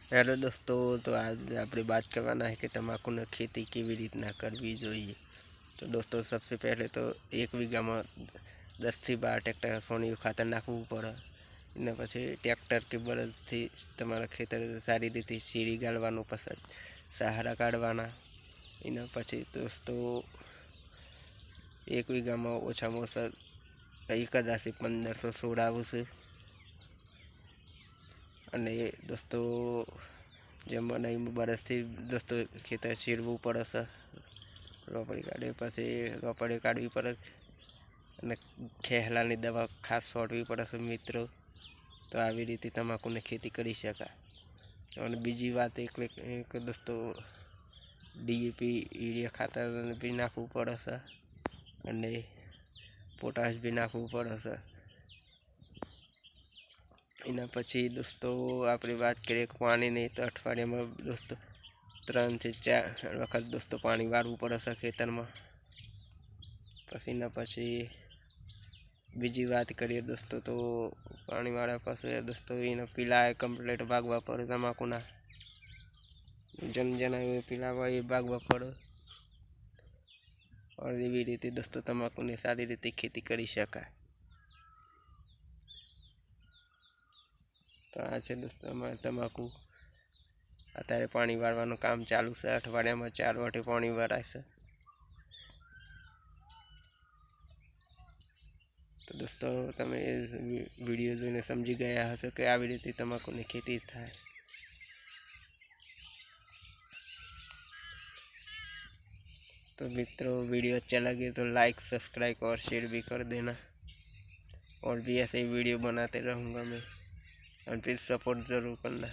Hello दोस्तों, तो आज આપણે बात करवाना है कि तंबाकू ने खेती કેવી રીતના કરવી જોઈએ। તો दोस्तों सबसे पहले तो 1 વીઘામાં 10 થી 12 ટ્રેક્ટર સોનિયું ખાતર નાખવું પડે। એના પછી ટ્રેક્ટર કે બળદથી તમારા ખેતર સારી રીતે સીરી ગાળવાનું, પછી સહારા કાઢવાના। એના પછી દોસ્તો 1 વીઘામાં ઓછામાં ઓછા 1000થી 1500 સોડાવું છે। અને દોસ્તો જેમ બને એમ બરસથી દોસ્તો ખેતર ચીરવું પડે છે। રોપડી કાઢે પછી રોપડી કાઢવી પડે અને ખેહલાની દવા ખાસ છોડવી પડે છે મિત્રો। તો આવી રીતે તમાકુની ખેતી કરી શકાય। અને બીજી વાત એક દોસ્તો ડીએપી યુરિયા ખાતર બી નાખવું પડે છે અને પોટાશ બી નાખવું પડે છે। એના પછી દોસ્તો આપણે વાત કરીએ પાણીની, તો અઠવાડિયામાં દોસ્તો 3 થી 4 વખત દોસ્તો પાણી વાળવું પડે છે ખેતરમાં। પછી એના પછી બીજી વાત કરીએ દોસ્તો, તો પાણી વાળ્યા પછી દોસ્તો એને પીલા કમ્પ્લીટ ભાગવા પડે તમાકુના, જેના પીલા એ ભાગવા પડે। और એવી રીતે દોસ્તો તમાકુની સારી રીતે ખેતી કરી શકાય। તો આ છે દોસ્તો અમારે તમાકુ અત્યારે પાણી વાળવાનું કામ ચાલુ છે। અઠવાડિયામાં 4 વાટે પાણી વાળાય છે। તો દોસ્તો તમે વિડીયો જોઈને સમજી ગયા હશો કે આવી રીતે તમાકુની ખેતી થાય। तो मित्रों वीडियो अच्छा लगे तो लाइक सब्सक्राइब और शेयर भी कर देना। और भी ऐसे ही वीडियो बनाते रहूँगा मैं, और फिर सपोर्ट ज़रूर करना।